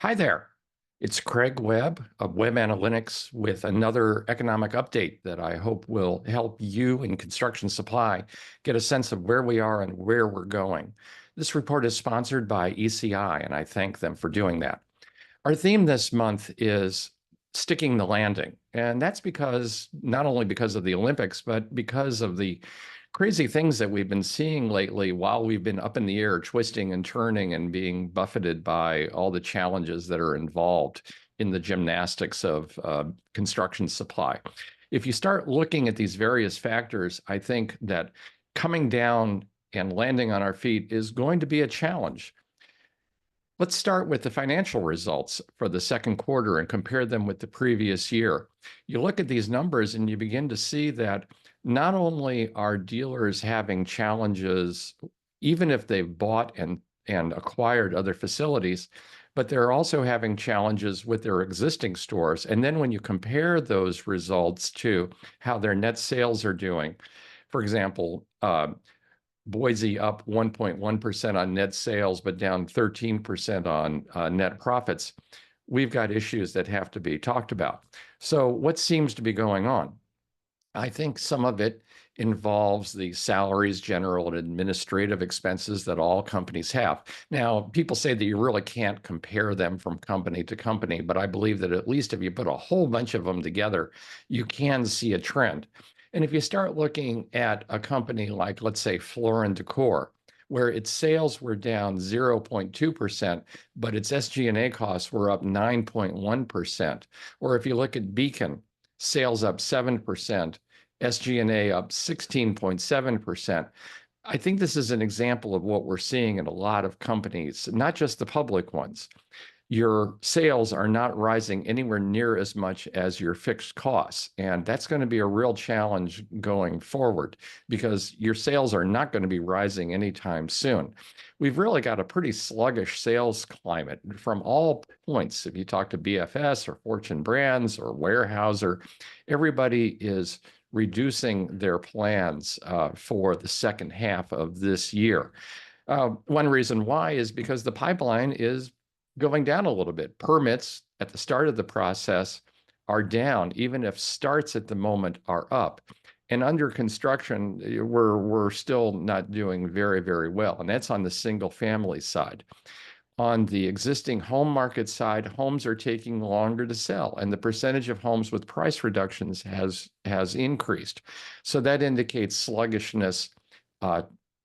Hi there. It's Craig Webb of Webb Analytics with another economic update that I hope will help you in construction supply get a sense of where we are and where we're going. This report is sponsored by ECI, and I thank them for doing that. Our theme this month is sticking the landing. And that's because not only because of the Olympics, but because of the crazy things that we've been seeing lately while we've been up in the air, twisting and turning and being buffeted by all the challenges that are involved in the gymnastics of construction supply. If you start looking at these various factors, I think that coming down and landing on our feet is going to be a challenge. Let's start with the financial results for the second quarter and compare them with the previous year. You look at these numbers and you begin to see that not only are dealers having challenges, even if they've bought and acquired other facilities, but they're also having challenges with their existing stores. And then when you compare those results to how their net sales are doing, for example, Boise up 1.1% on net sales, but down 13% on net profits. We've got issues that have to be talked about. So what seems to be going on? I think some of it involves the salaries, general and administrative expenses that all companies have. Now, people say that you really can't compare them from company to company, but I believe that at least if you put a whole bunch of them together, you can see a trend. And if you start looking at a company like, let's say, Floor and Decor, where its sales were down 0.2%, but its SG&A costs were up 9.1%. Or if you look at Beacon, sales up 7%, SG&A up 16.7%. I think this is an example of what we're seeing in a lot of companies, not just the public ones. Your sales are not rising anywhere near as much as your fixed costs. And that's going to be a real challenge going forward because your sales are not going to be rising anytime soon. We've really got a pretty sluggish sales climate from all points. If you talk to BFS or Fortune Brands or Weyerhaeuser, everybody is reducing their plans for the second half of this year. One reason why is because the pipeline is going down a little bit. Permits at the start of the process are down, even if starts at the moment are up. And under construction, we're still not doing very, very well. And that's on the single family side. On the existing home market side, homes are taking longer to sell, and the percentage of homes with price reductions has increased. So that indicates sluggishness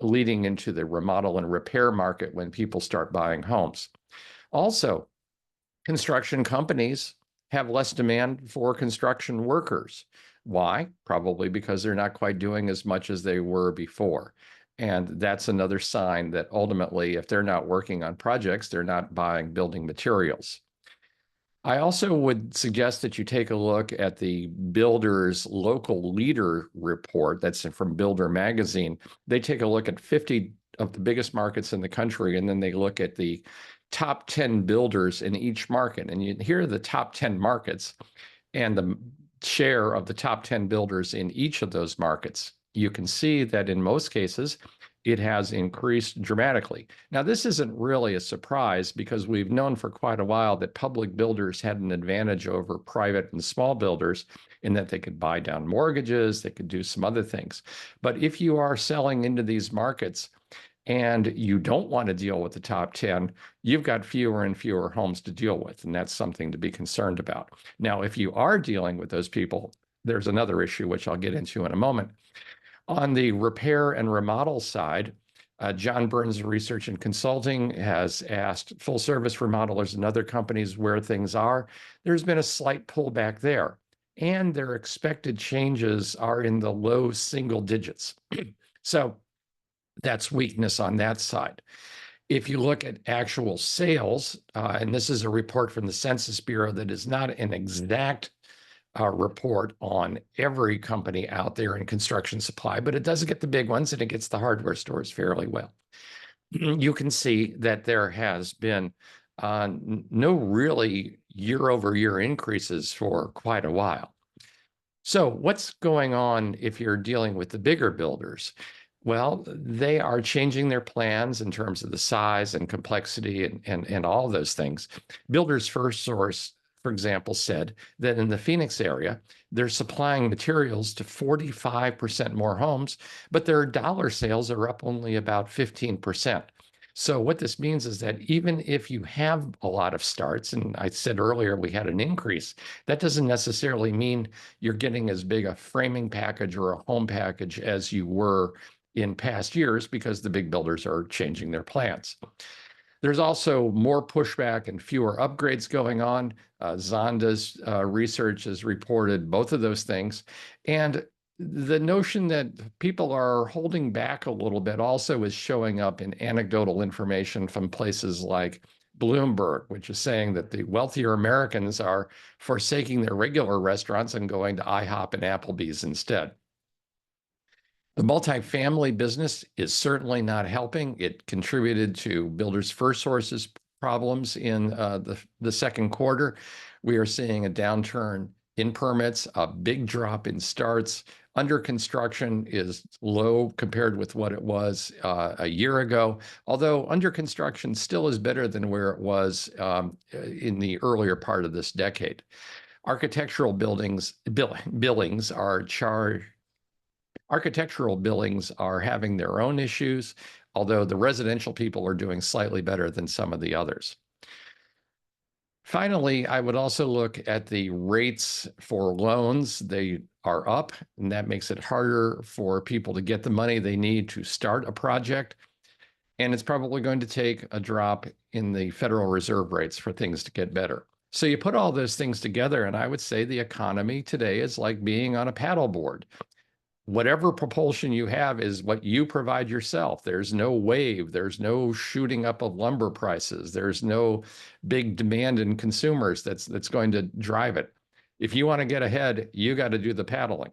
leading into the remodel and repair market when people start buying homes. Also, construction companies have less demand for construction workers. Why? Probably because they're not quite doing as much as they were before. And that's another sign that ultimately, if they're not working on projects, they're not buying building materials. I also would suggest that you take a look at the Builders Local Leader report that's from Builder Magazine. They take a look at 50 of the biggest markets in the country, and then they look at the top 10 builders in each market. And you hear the top 10 markets and the share of the top 10 builders in each of those markets. You can see that in most cases, it has increased dramatically. Now, this isn't really a surprise because we've known for quite a while that public builders had an advantage over private and small builders in that they could buy down mortgages, they could do some other things. But if you are selling into these markets and you don't want to deal with the top 10, you've got fewer and fewer homes to deal with, and that's something to be concerned about. Now, if you are dealing with those people, there's another issue, which I'll get into in a moment. On the repair and remodel side, John Burns Research and Consulting has asked full service remodelers and other companies where things are. There's been a slight pullback there, and their expected changes are in the low single digits. So that's weakness on that side. If you look at actual sales, and this is a report from the Census Bureau that is not an exact report on every company out there in construction supply, but it does get the big ones and it gets the hardware stores fairly well. You can see that there has been no really year-over-year increases for quite a while. So what's going on if you're dealing with the bigger builders? Well, they are changing their plans in terms of the size and complexity and all of those things. Builders First Source, for example, said that in the Phoenix area, they're supplying materials to 45% more homes, but their dollar sales are up only about 15%. So what this means is that even if you have a lot of starts, and I said earlier we had an increase, that doesn't necessarily mean you're getting as big a framing package or a home package as you were in past years because the big builders are changing their plans. There's also more pushback and fewer upgrades going on. Zonda's research has reported both of those things. And the notion that people are holding back a little bit also is showing up in anecdotal information from places like Bloomberg, which is saying that the wealthier Americans are forsaking their regular restaurants and going to IHOP and Applebee's instead. The multifamily business is certainly not helping. It contributed to Builders First Source's problems in the second quarter. We are seeing a downturn in permits, a big drop in starts. Under construction is low compared with what it was a year ago, although under construction still is better than where it was in the earlier part of this decade. Architectural billings are charged. Architectural billings are having their own issues, although the residential people are doing slightly better than some of the others. Finally, I would also look at the rates for loans. They are up, and that makes it harder for people to get the money they need to start a project. And it's probably going to take a drop in the Federal Reserve rates for things to get better. So you put all those things together, and I would say the economy today is like being on a paddleboard. Whatever propulsion you have is what you provide yourself. There's no wave. There's no shooting up of lumber prices. There's no big demand in consumers that's going to drive it. If you want to get ahead, you got to do the paddling.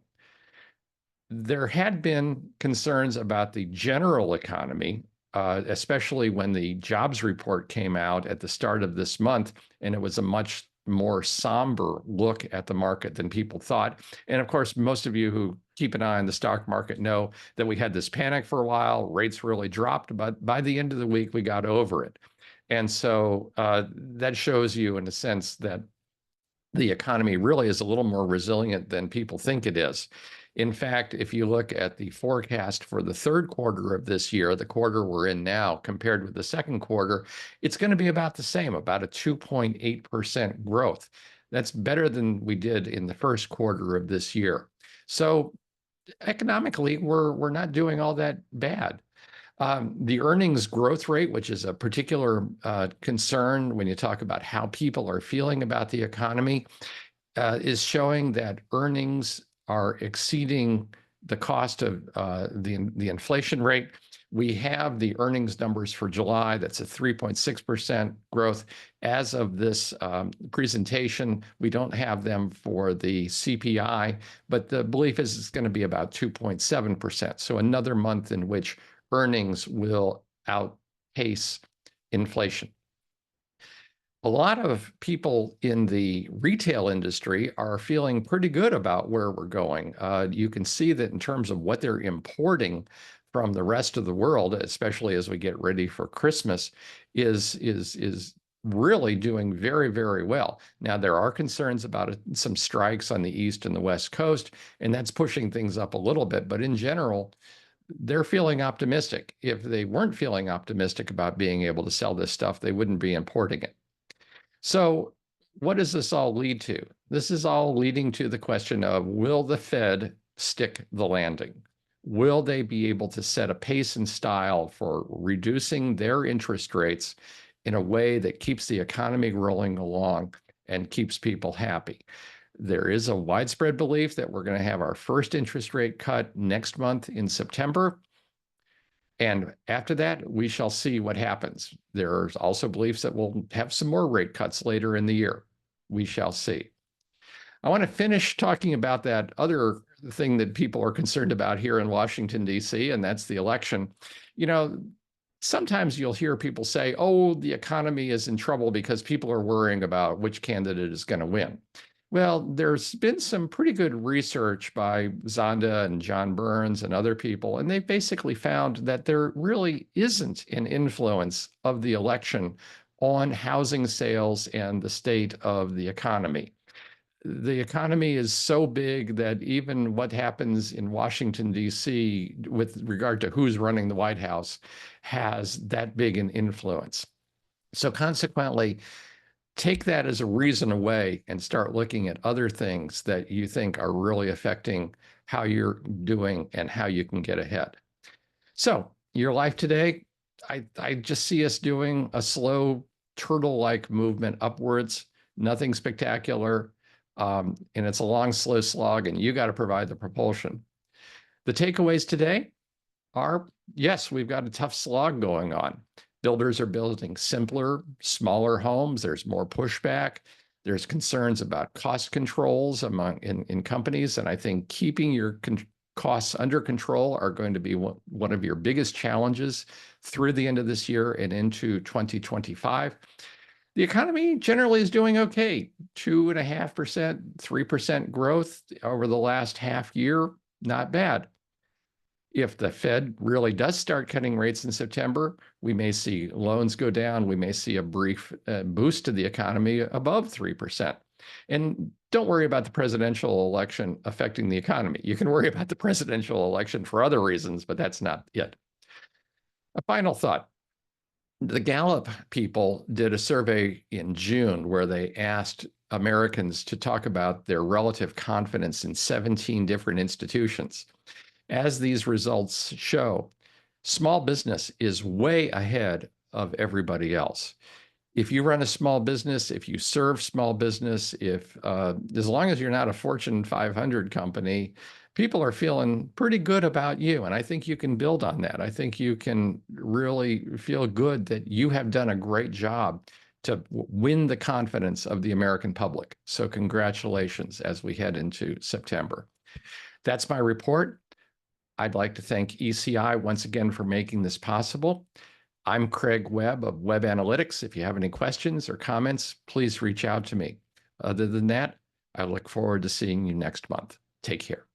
There had been concerns about the general economy, especially when the jobs report came out at the start of this month, and it was a much more somber look at the market than people thought. And of course, most of you who keep an eye on the stock market know that we had this panic for a while, rates really dropped, but by the end of the week, we got over it. And so that shows you, in a sense, that the economy really is a little more resilient than people think it is. In fact, if you look at the forecast for the third quarter of this year, the quarter we're in now, compared with the second quarter, it's going to be about the same, about a 2.8% growth. That's better than we did in the first quarter of this year. So economically, we're not doing all that bad. The earnings growth rate, which is a particular concern when you talk about how people are feeling about the economy, is showing that earnings are exceeding the cost of the inflation rate. We have the earnings numbers for July. That's a 3.6% growth. As of this presentation, we don't have them for the CPI, but the belief is it's going to be about 2.7%. So another month in which earnings will outpace inflation. A lot of people in the retail industry are feeling pretty good about where we're going. You can see that in terms of what they're importing from the rest of the world, especially as we get ready for Christmas, is really doing very, very well. Now, there are concerns about some strikes on the East and the West Coast, and that's pushing things up a little bit. But in general, they're feeling optimistic. If they weren't feeling optimistic about being able to sell this stuff, they wouldn't be importing it. So what does this all lead to? This is all leading to the question of, will the Fed stick the landing? Will they be able to set a pace and style for reducing their interest rates in a way that keeps the economy rolling along and keeps people happy? There is a widespread belief that we're going to have our first interest rate cut next month in September. And after that, we shall see what happens. There's also beliefs that we'll have some more rate cuts later in the year. We shall see. I want to finish talking about that other thing that people are concerned about here in Washington, D.C., and that's the election. You know, sometimes you'll hear people say, oh, the economy is in trouble because people are worrying about which candidate is going to win. Well, there's been some pretty good research by Zonda and John Burns and other people, and they've basically found that there really isn't an influence of the election on housing sales and the state of the economy. The economy is so big that even what happens in Washington, D.C., with regard to who's running the White House, has that big an influence. So consequently, take that as a reason away and start looking at other things that you think are really affecting how you're doing and how you can get ahead. So, your life today, I just see us doing a slow turtle-like movement upwards, nothing spectacular. And it's a long, slow slog, and you got to provide the propulsion. The takeaways today are, yes, we've got a tough slog going on. Builders are building simpler, smaller homes. There's more pushback. There's concerns about cost controls in companies. And I think keeping your costs under control are going to be one of your biggest challenges through the end of this year and into 2025. The economy generally is doing okay. 2.5%, 3% growth over the last half year, not bad. If the Fed really does start cutting rates in September, we may see loans go down. We may see a brief boost to the economy above 3%. And don't worry about the presidential election affecting the economy. You can worry about the presidential election for other reasons, but that's not it. A final thought. The Gallup people did a survey in June where they asked Americans to talk about their relative confidence in 17 different institutions. As these results show, small business is way ahead of everybody else. If you run a small business, if you serve small business, as long as you're not a Fortune 500 company, people are feeling pretty good about you. And I think you can build on that. I think you can really feel good that you have done a great job to win the confidence of the American public. So congratulations as we head into September. That's my report. I'd like to thank ECI once again for making this possible. I'm Craig Webb of Webb Analytics. If you have any questions or comments, please reach out to me. Other than that, I look forward to seeing you next month. Take care.